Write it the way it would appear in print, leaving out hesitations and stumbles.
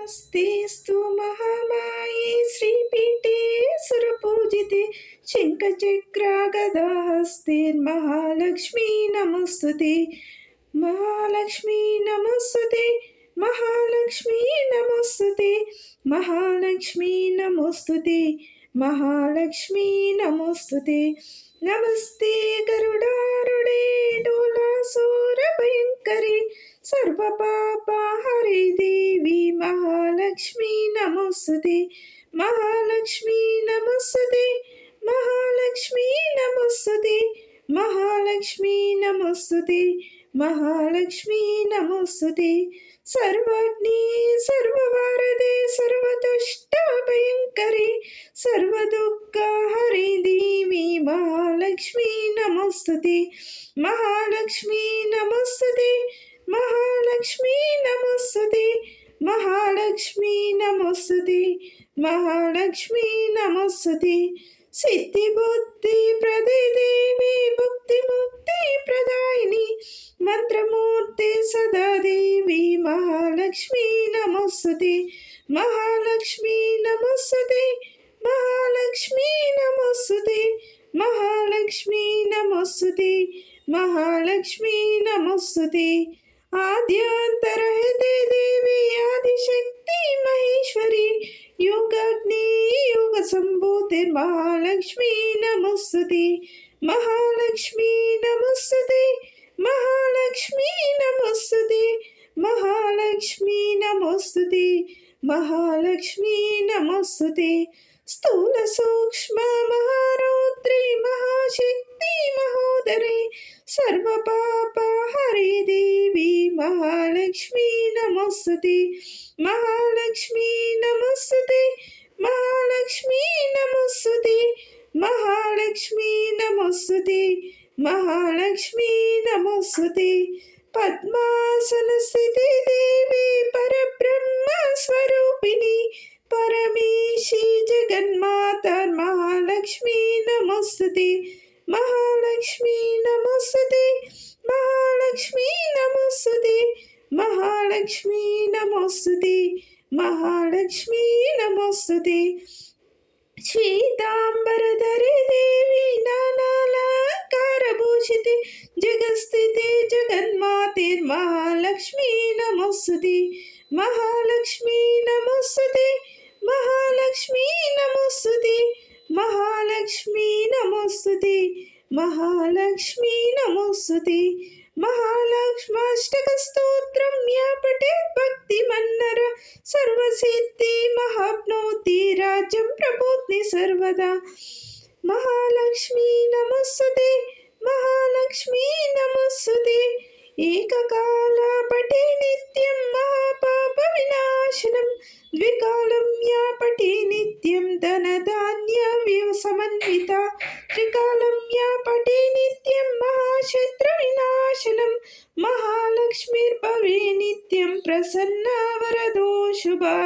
नमस्तेऽस्तु महामाये श्रीपीठे सुरपूजिते शङ्खचक्रागदाहस्तेर्महालक्ष्मी नमोऽस्तुते। महालक्ष्मी नमोऽस्तुते। महालक्ष्मी नमोऽस्तुते। महालक्ष्मी नमोऽस्तुते। महालक्ष्मी नमोऽस्तुते। नमस्ते गरुडारूढे डोलासुरभयङ्करी सर्वपापहरे देवी महालक्ष्मी नमोऽस्तुते। महालक्ष्मी नमोऽस्तुते। महालक्ष्मी नमोऽस्तुते। महालक्ष्मी नमोऽस्तुते। महालक्ष्मी नमोऽस्तुते। सर्वज्ञे सर्ववरदे सर्वदुष्टभयङ्करे सर्वदुःखहरे देवी महालक्ष्मी नमोऽस्तुते। महालक्ष्मी नमोऽस्तुते। महालक्ष्मी नमोऽस्तुते। महालक्ष्मी नमोऽस्तुते। महालक्ष्मी नमोऽस्तुते। सिद्धिबुद्धिप्रदे देवी भुक्तिमुक्तिप्रदायिनी मंत्रमूर्ति सदा देवी महालक्ष्मी नमोऽस्तुते। महालक्ष्मी नमोऽस्तुते। महालक्ष्मी नमोऽस्तुते। महालक्ष्मी नमोऽस्तुते। महालक्ष्मी नमोऽस्तुते। आद्यांतरहृदे देवी आदिशक्ति महेश्वरी योगाग्नि योग संभूते महालक्ष्मी नमोऽस्तुते। महालक्ष्मी नमोऽस्तुते। महालक्ष्मी नमोऽस्तुते। महालक्ष्मी नमोऽस्तुते। महालक्ष्मी नमोऽस्तुते। स्थूल सूक्ष्म महारौद्री महाशक्ति महोदरे सर्वपापहरे देवी महालक्ष्मी नमोऽस्तुते। महालक्ष्मी नमोऽस्तुते। महालक्ष्मी नमोऽस्तुते। महालक्ष्मी नमोऽस्तुते। महालक्ष्मी नमोऽस्तुते। पद्मासनस्थिते देवी परब्रह्म स्वरूपिणी परमेशी जगन्माता महालक्ष्मी नमोऽस्तुते। महालक्ष्मी नमोऽस्तुते। महालक्ष्मी नमोऽस्तुते। महालक्ष्मी नमोऽस्तुते। महालक्ष्मी नमोऽस्तुते। श्वेतांबरधरे देवी नानालंकारभूषिते जगत्स्थिते जगन्माते महालक्ष्मी नमोऽस्तुते। महालक्ष्मी नमोऽस्तुते। महालक्ष्मी नमोऽस्तुते। महालक्ष्मी नमोऽस्तुते। महालक्ष्मी नमोऽस्तुते। महालक्ष्माष्टकस्तोत्रं या पठेत् भक्तिमन्नर सर्वसिद्धिमवाप्नोति राज्यं प्रभुति सर्वदा। महालक्ष्मी नमोऽस्तुते। महालक्ष्मी नमोऽस्तुते। एककाला पठे नित्यं महापापविनाशनं द्विकालं या पठे नित्यं धनधान्यसमन्विता त्रिकालं या पठे नित्यं महाशत्रुविनाशनं महालक्ष्मीर्भवे नित्यं प्रसन्ना वरदो शुभा।